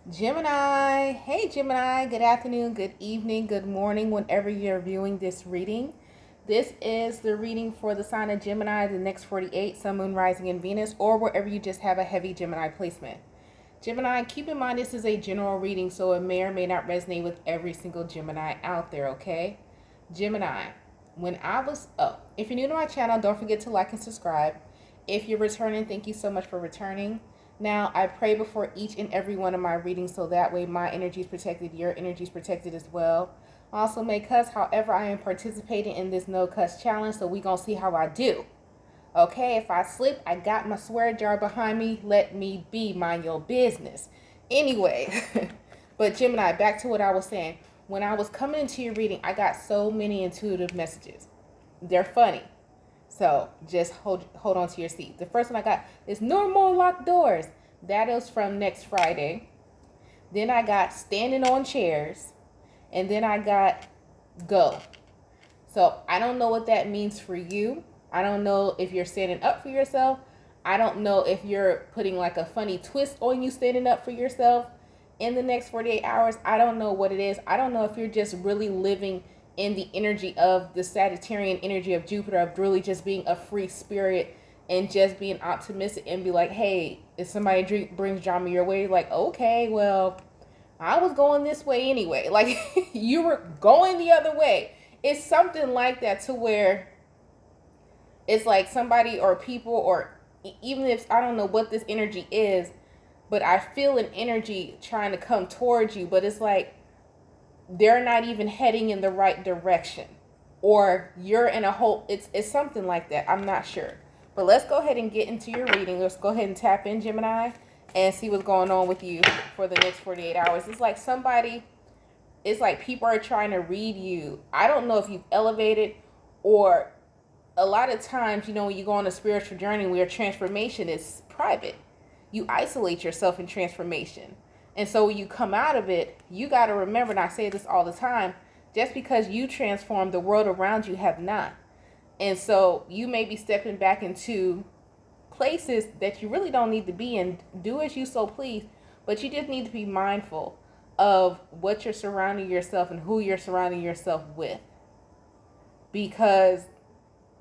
Gemini. Hey, Gemini. Good afternoon, good evening, good morning, whenever you're viewing this reading. This is the reading for the sign of Gemini, the next 48, Sun, Moon, Rising, and Venus, or wherever you just have a heavy Gemini placement. Gemini, keep in mind this is a general reading, so it may or may not resonate with every single Gemini out there, okay? Gemini, if you're new to my channel, don't forget to like and subscribe. If you're returning, thank you so much for returning. Now, I pray before each and every one of my readings so that way my energy is protected, your energy is protected as well. Also, may cuss, however, I am participating in this no cuss challenge, so we gonna see how I do. Okay, if I slip, I got my swear jar behind me. Let me be, mind your business. Anyway, but Gemini, back to what I was saying. When I was coming into your reading, I got so many intuitive messages. They're funny. So just hold on to your seat. The first one I got is no more locked doors. That is from next Friday. Then I got standing on chairs. And then I got go. So I don't know what that means for you. I don't know if you're standing up for yourself. I don't know if you're putting like a funny twist on you standing up for yourself in the next 48 hours. I don't know what it is. I don't know if you're just really living in the energy of the Sagittarian energy of Jupiter, of really just being a free spirit and just being optimistic and be like, hey, if somebody brings drama your way, like, okay, well, I was going this way anyway. Like, you were going the other way. It's something like that, to where it's like somebody or people, or even if I don't know what this energy is, but I feel an energy trying to come towards you, but it's like they're not even heading in the right direction, or you're in a whole, it's something like that. I'm not sure, but let's go ahead and get into your reading. Let's go ahead and tap in, Gemini, and see what's going on with you for the next 48 hours. It's like people are trying to read you. I don't know if you've elevated, or a lot of times, when you go on a spiritual journey where transformation is private, you isolate yourself in transformation. And so when you come out of it, you got to remember, and I say this all the time, just because you transform, the world around you have not. And so you may be stepping back into places that you really don't need to be in. Do as you so please, but you just need to be mindful of what you're surrounding yourself and who you're surrounding yourself with. Because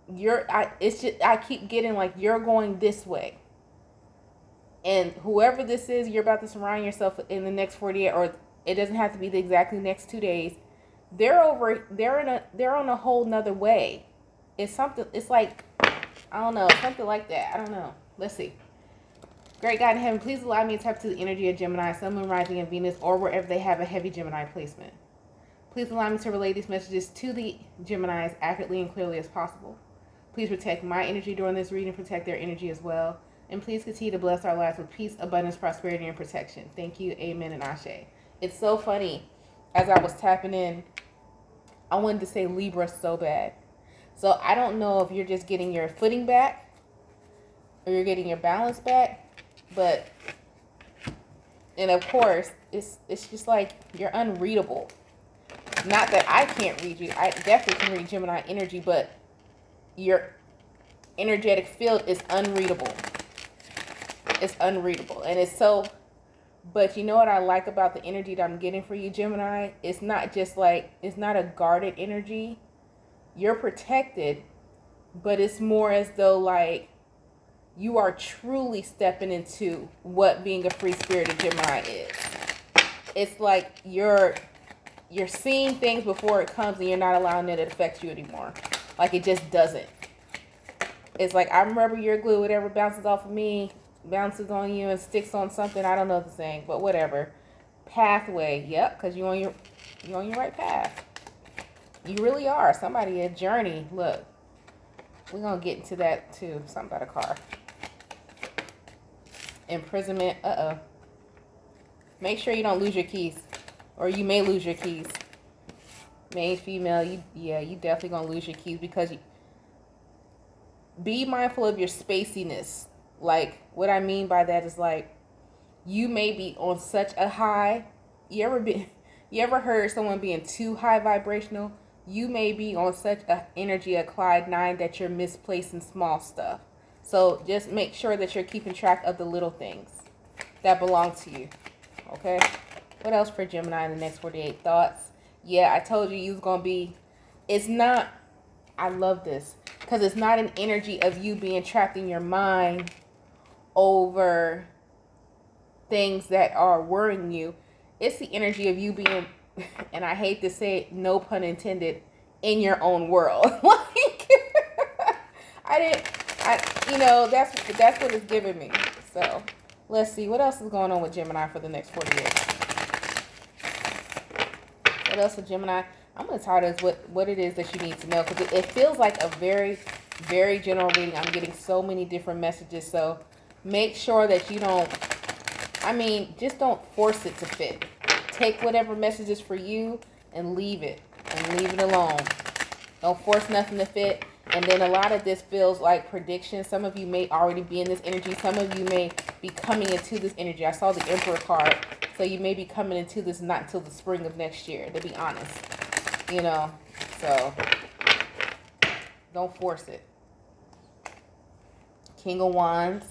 I keep getting like, you're going this way. And whoever this is, you're about to surround yourself in the next 48, or it doesn't have to be the exactly next 2 days. They're on a whole nother way. It's like, I don't know, something like that. I don't know. Let's see. Great God in heaven, please allow me to tap to the energy of Gemini, Sun, Moon, Rising, and Venus, or wherever they have a heavy Gemini placement. Please allow me to relay these messages to the Geminis accurately and clearly as possible. Please protect my energy during this reading, protect their energy as well. And please continue to bless our lives with peace, abundance, prosperity, and protection. Thank you, amen, and ashe. It's so funny. As I was tapping in, I wanted to say Libra so bad. So I don't know if you're just getting your footing back or you're getting your balance back. And of course, it's just like you're unreadable. Not that I can't read you. I definitely can read Gemini energy, but your energetic field is unreadable. It's unreadable. And it's so, but you know what I like about the energy that I'm getting for you, Gemini? It's not just like, it's not a guarded energy. You're protected, but it's more as though like you are truly stepping into what being a free spirited Gemini is. It's like you're seeing things before it comes, and you're not allowing it to affect you anymore. Like, it just doesn't. It's like, I'm rubber, you're glue, whatever bounces off of me bounces on you and sticks on something. I don't know the saying, but whatever. Pathway, yep, because you're on your right path. You really are. Somebody, a journey. Look, we're gonna get into that too. Something about a car. Imprisonment. Make sure you don't lose your keys, or you may lose your keys. Male, female, you definitely gonna lose your keys, because be mindful of your spaciness. Like, what I mean by that is like, you may be on such a high. You ever heard someone being too high vibrational? You may be on such an energy of Clyde 9 that you're misplacing small stuff. So just make sure that you're keeping track of the little things that belong to you. okay? What else for Gemini in the next 48 thoughts? Yeah, I told you was going to be, it's not, I love this, because it's not an energy of you being trapped in your mind over things that are worrying you. It's the energy of you being, and I hate to say it, no pun intended, in your own world. Like, that's what it's giving me. So let's see what else is going on with Gemini for the next 48. What else with Gemini? I'm going to tell this what it is that you need to know, because it feels like a very, very general reading. I'm getting so many different messages. So make sure that you don't, just don't force it to fit. Take whatever message is for you and leave it alone. Don't force nothing to fit. And then a lot of this feels like prediction. Some of you may already be in this energy. Some of you may be coming into this energy. I saw the Emperor card. So you may be coming into this not until the spring of next year, to be honest. So don't force it. King of Wands.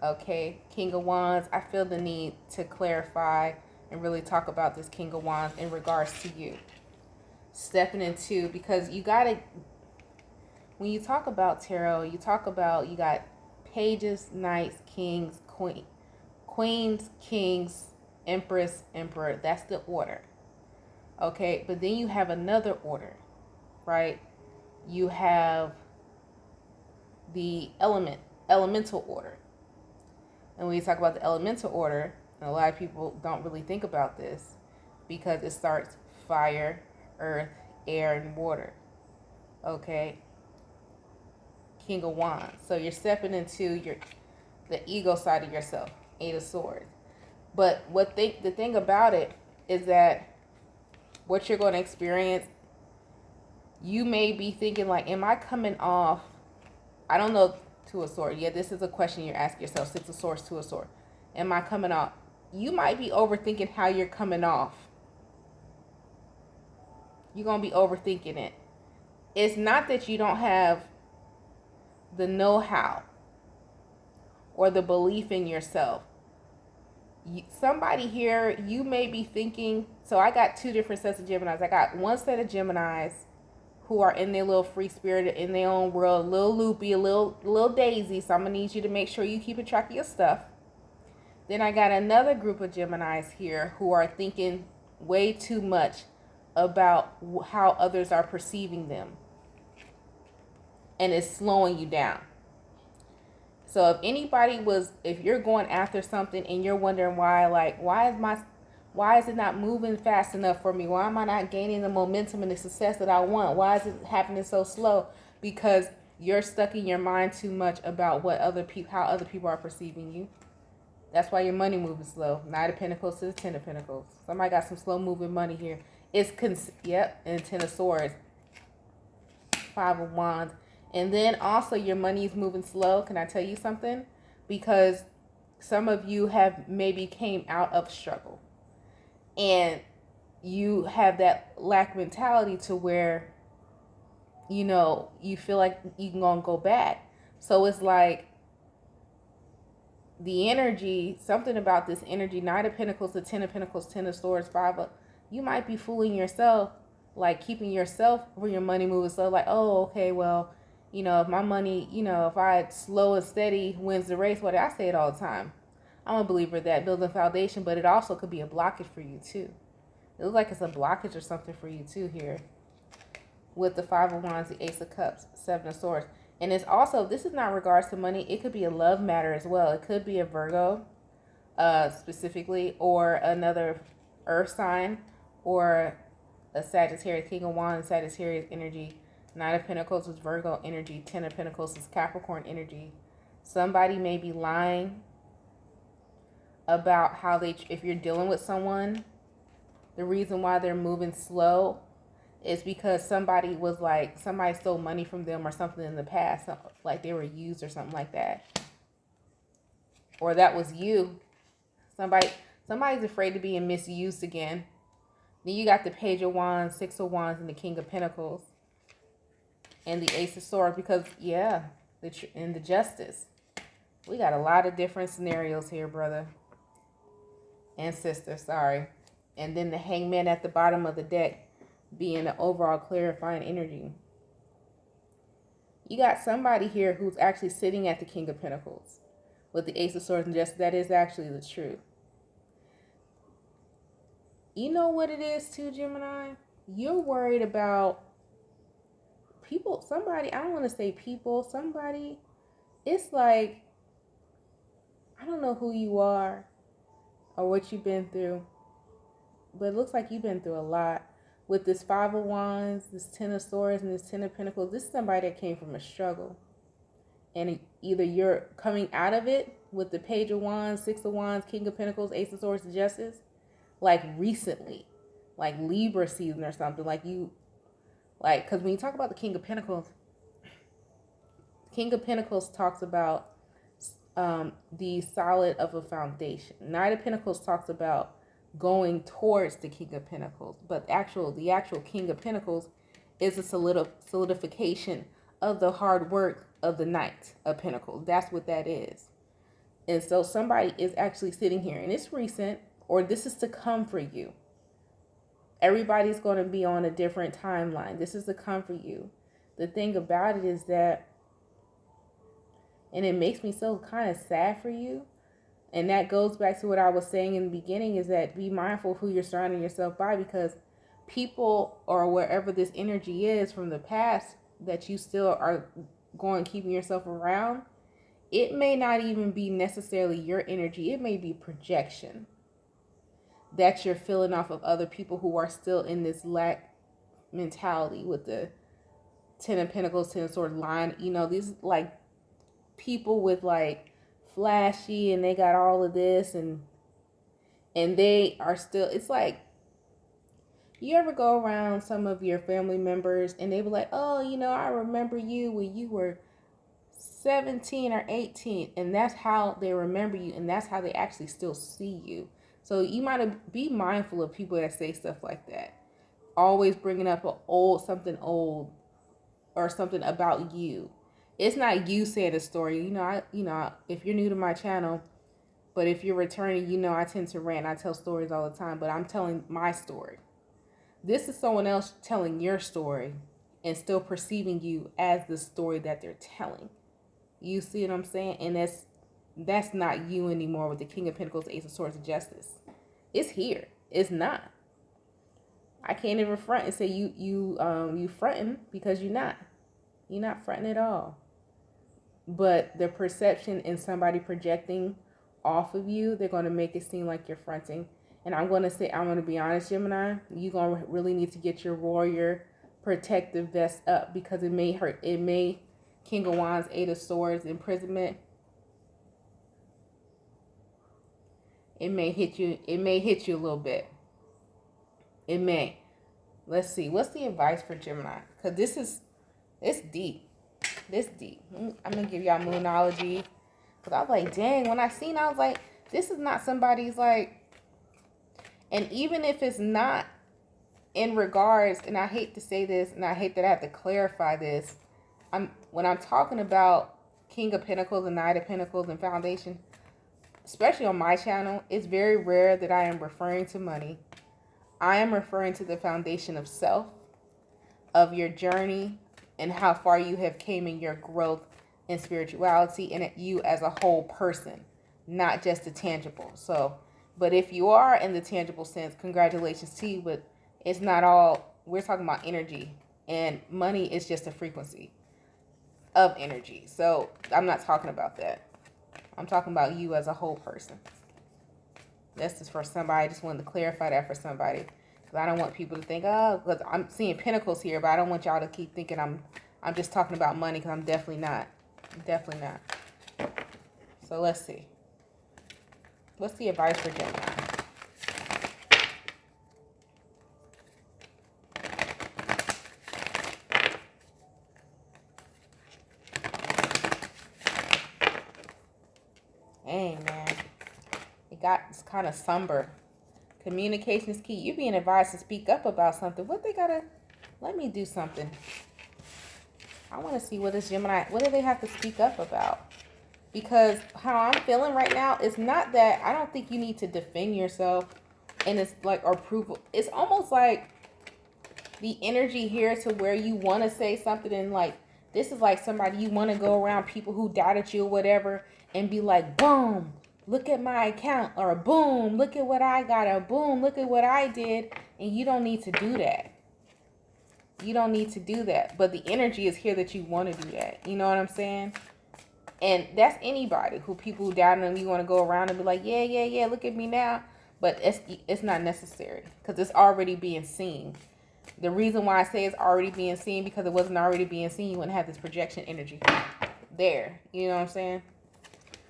Okay, King of Wands. I feel the need to clarify and really talk about this King of Wands in regards to you. Stepping into, because you got to, when you talk about tarot, you got pages, knights, kings, queens, kings, empress, emperor. That's the order. Okay, but then you have another order, right? You have the elemental order. And when you talk about the elemental order, and a lot of people don't really think about this because it starts fire, earth, air, and water. Okay? King of Wands. So you're stepping into the ego side of yourself. 8 of Swords. But the thing about it is that what you're going to experience, you may be thinking like, am I coming off? I don't know. 2 of Swords. Yeah, this is a question you're asking yourself. 6 of Swords, 2 of Swords. Am I coming off? You might be overthinking how you're coming off. You're going to be overthinking it. It's not that you don't have the know-how or the belief in yourself. Somebody here, you may be thinking, so I got 2 different sets of Geminis. I got one set of Geminis who are in their little free spirited, in their own world, a little loopy, a little daisy. So I'm going to need you to make sure you keep a track of your stuff. Then I got another group of Geminis here who are thinking way too much about how others are perceiving them. And it's slowing you down. So if you're going after something and you're wondering why is it not moving fast enough for me? Why am I not gaining the momentum and the success that I want? Why is it happening so slow? Because you're stuck in your mind too much about how other people are perceiving you. That's why your money moving slow. 9 of Pentacles to the 10 of Pentacles. Somebody got some slow moving money here. And 10 of Swords. 5 of Wands. And then also your money is moving slow. Can I tell you something? Because some of you have maybe came out of struggle. And you have that lack mentality to where, you feel like you can go back. So it's like the energy, something about this energy, 9 of Pentacles to 10 of Pentacles, 10 of Swords, 5 of, you might be fooling yourself, like keeping yourself for your money moving slow, like, oh, okay, well, if my money, if I slow and steady wins the race, what I say it all the time. I'm a believer that building a foundation, but it also could be a blockage for you too. It looks like it's a blockage or something for you too here. With the 5 of Wands, the Ace of Cups, 7 of Swords. And it's also, this is not regards to money. It could be a love matter as well. It could be a Virgo specifically, or another earth sign, or a Sagittarius. King of Wands, Sagittarius energy. 9 of Pentacles is Virgo energy. 10 of Pentacles is Capricorn energy. Somebody may be lying about if you're dealing with someone, the reason why they're moving slow is because somebody stole money from them or something in the past, like they were used or something like that. Or that was you. Somebody's afraid of being misused again. Then you got the Page of Wands, 6 of Wands, and the King of Pentacles. And the Ace of Swords, because, the Justice. We got a lot of different scenarios here, brother. and sister, sorry. And then the hangman at the bottom of the deck being the overall clarifying energy. You got somebody here who's actually sitting at the King of Pentacles with the Ace of Swords, and just that is actually the truth. You know what it is too, Gemini? You're worried about people, somebody, I don't want to say people, somebody, it's like, I don't know who you are or what you've been through, but it looks like you've been through a lot. With this Five of Wands, this Ten of Swords, and this Ten of Pentacles, this is somebody that came from a struggle. And either you're coming out of it with the Page of Wands, Six of Wands, King of Pentacles, Ace of Swords, Justice, like recently, like Libra season or something, like you, like, because when you talk about the King of Pentacles talks about the solid of a foundation. Knight of Pentacles talks about going towards the King of Pentacles, but the actual King of Pentacles is a solidification of the hard work of the Knight of Pentacles. That's what that is. And so somebody is actually sitting here, and it's recent, or this is to come for you. Everybody's going to be on a different timeline. This is to come for you. The thing about it is that, and it makes me so kind of sad for you, and that goes back to what I was saying in the beginning, is that be mindful of who you're surrounding yourself by, because people or wherever this energy is from the past that you still are keeping yourself around, it may not even be necessarily your energy. It may be projection that you're feeling off of other people who are still in this lack mentality with the Ten of Pentacles, Ten of Swords line. You know, these like people with like flashy, and they got all of this, and they are still, it's like, you ever go around some of your family members and they be like, oh, you know, I remember you when you were 17 or 18, and that's how they remember you, and that's how they actually still see you. So you might be mindful of people that say stuff like that, always bringing up something old or something about you. It's not you saying a story. If you're new to my channel, but if you're returning, I tend to rant. I tell stories all the time, but I'm telling my story. This is someone else telling your story and still perceiving you as the story that they're telling. You see what I'm saying? And that's not you anymore with the King of Pentacles, Ace of Swords, and Justice. It's here. It's not. I can't even front and say you fronting, because you're not. You're not fronting at all. But the perception in somebody projecting off of you, they're going to make it seem like you're fronting. And I'm going to be honest, Gemini, you're going to really need to get your warrior protective vest up, because it may hurt. It may, King of Wands, Eight of Swords, imprisonment. It may hit you. It may hit you a little bit. It may. Let's see. What's the advice for Gemini? Because it's deep. This deep. I'm going to give y'all Moonology. Because I was like, dang, when I seen, I was like, this is not somebody's like, and even if it's not in regards, and I hate to say this, and I hate that I have to clarify this, when I'm talking about King of Pentacles and Knight of Pentacles and Foundation, especially on my channel, it's very rare that I am referring to money. I am referring to the foundation of self, of your journey, and how far you have came in your growth in spirituality and you as a whole person, not just the tangible. So, but if you are in the tangible sense, congratulations to you, but it's not all. We're talking about energy, and money is just a frequency of energy. So I'm not talking about that. I'm talking about you as a whole person. This is for somebody. I just wanted to clarify that for somebody, because I don't want people to think, oh, because I'm seeing pentacles here, but I don't want y'all to keep thinking I'm just talking about money, because I'm definitely not. Definitely not. So let's see. What's the advice for Gemini? Hey, man. It's kind of somber. Communication is key. You're being advised to speak up about something. Let me do something. I want to see what is Gemini. What do they have to speak up about? Because how I'm feeling right now is not that I don't think you need to defend yourself and it's like or prove. It's almost like the energy here to where you want to say something and like this is like somebody you want to go around people who doubted you or whatever and be like, boom, look at my account, or boom, look at what I got, or boom, look at what I did. And you don't need to do that. You don't need to do that. But the energy is here that you want to do that. You know what I'm saying? And that's anybody who people who doubt them, you want to go around and be like, yeah, look at me now. But it's not necessary because it's already being seen. The reason why I say it's already being seen because it wasn't already being seen, you wouldn't have this projection energy there. You know what I'm saying?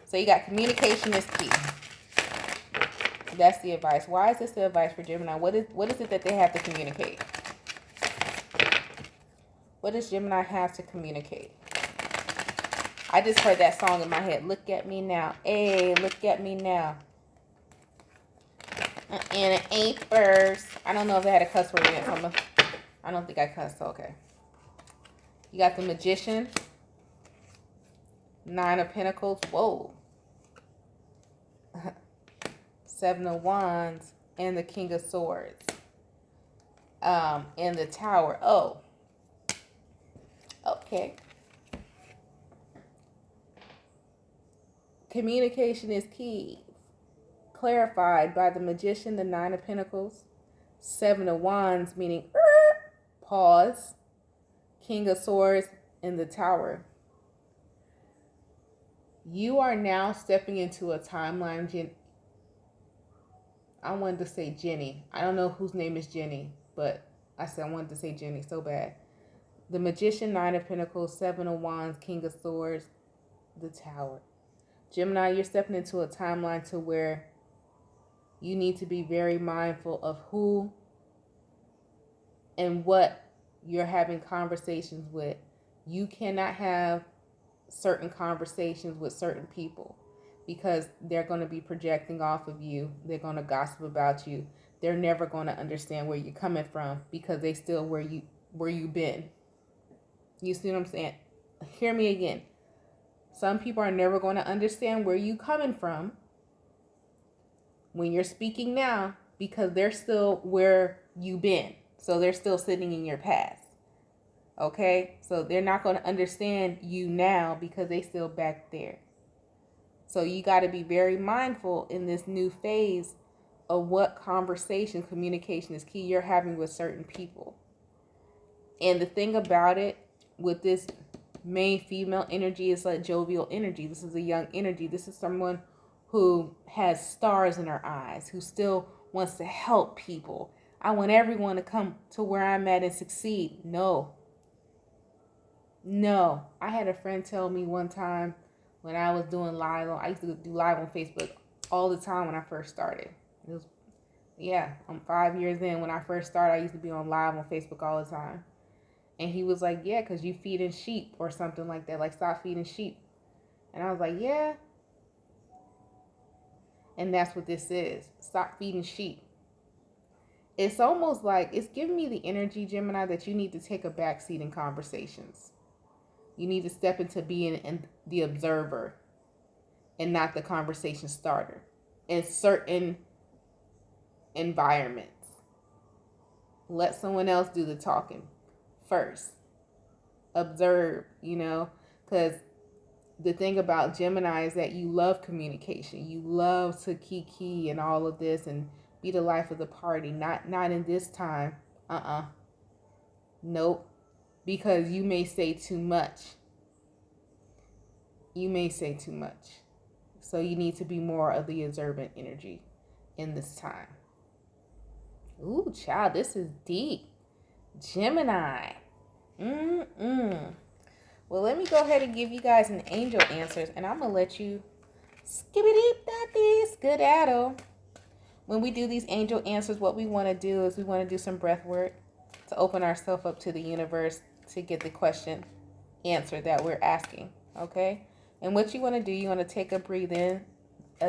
So you got communication is key. That's the advice. Why is this the advice for Gemini? What is it that they have to communicate? What does Gemini have to communicate? I just heard that song in my head. Look at me now. Hey, look at me now. And it ain't first. I don't know if it had a cuss word in it. So I don't think I cussed. So okay. You got the Magician. 9 of Pentacles. Whoa. 7 of Wands. And the King of Swords. And the Tower. Oh. Okay. Communication is key. Clarified by the Magician, the 9 of Pentacles, 7 of Wands, meaning pause, King of Swords, and the Tower. You are now stepping into a timeline. I wanted to say Jenny. I don't know whose name is Jenny, but I wanted to say Jenny so bad. The Magician, 9 of Pentacles, 7 of Wands, King of Swords, the Tower. Gemini, you're stepping into a timeline to where you need to be very mindful of who and what you're having conversations with. You cannot have certain conversations with certain people because they're going to be projecting off of you. They're going to gossip about you. They're never going to understand where you're coming from because they still where you've been. You see what I'm saying? Hear me again. Some people are never going to understand where you're coming from when you're speaking now because they're still where you've been. So they're still sitting in your past. Okay? So they're not going to understand you now because they still back there. So you got to be very mindful in this new phase of what conversation, communication is key you're having with certain people. And the thing about it with this main female energy is like jovial energy. This is a young energy. This is someone who has stars in her eyes, who still wants to help people. I want everyone to come to where I'm at and succeed. No. I had a friend tell me one time when I was doing live I used to do live on Facebook all the time when I first started. I'm 5 years in. When I first started, I used to be on live on Facebook all the time. And he was like, yeah, because you feeding sheep or something like that. Like, stop feeding sheep. And I was like, yeah. And that's what this is. Stop feeding sheep. It's almost like it's giving me the energy, Gemini, that you need to take a back seat in conversations. You need to step into being the observer and not the conversation starter in certain environments. Let someone else do the talking first. Observe, because the thing about Gemini is that you love communication. You love to kiki and all of this and be the life of the party. Not in this time. Nope. Because you may say too much. So you need to be more of the observant energy in this time. Ooh, child, this is deep. Gemini. Well, let me go ahead and give you guys an angel answers, and I'm going to let you skedaddle. When we do these angel answers, what we want to do is we want to do some breath work to open ourselves up to the universe to get the question answered that we're asking, okay? And what you want to do, you want to take a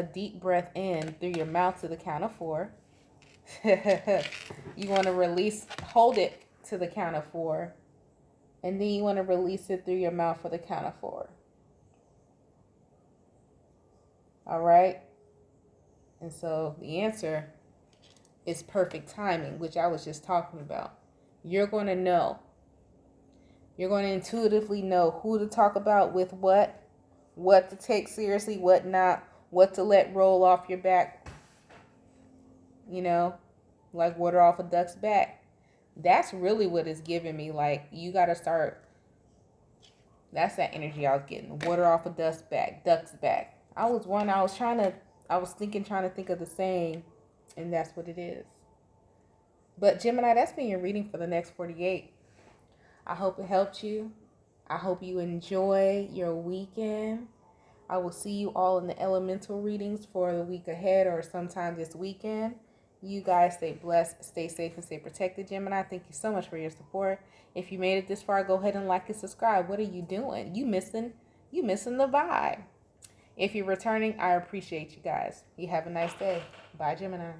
deep breath in through your mouth to the count of 4. You want to hold it to the count of 4. And then you want to release it through your mouth for the count of 4. All right. And so the answer is perfect timing, which I was just talking about. You're going to know. You're going to intuitively know who to talk about with what to take seriously, what not, what to let roll off your back, you know, like water off a duck's back. That's really what it's giving me. Like, you got to start. That's that energy I was getting. Water off a duck's back. I was trying to think of the saying, and that's what it is. But Gemini, that's been your reading for the next 48. I hope it helped you. I hope you enjoy your weekend. I will see you all in the elemental readings for the week ahead or sometime this weekend. You guys stay blessed, stay safe, and stay protected, Gemini. Thank you so much for your support. If you made it this far, go ahead and like and subscribe. What are you doing? You missing the vibe. If you're returning, I appreciate you guys. You have a nice day. Bye, Gemini.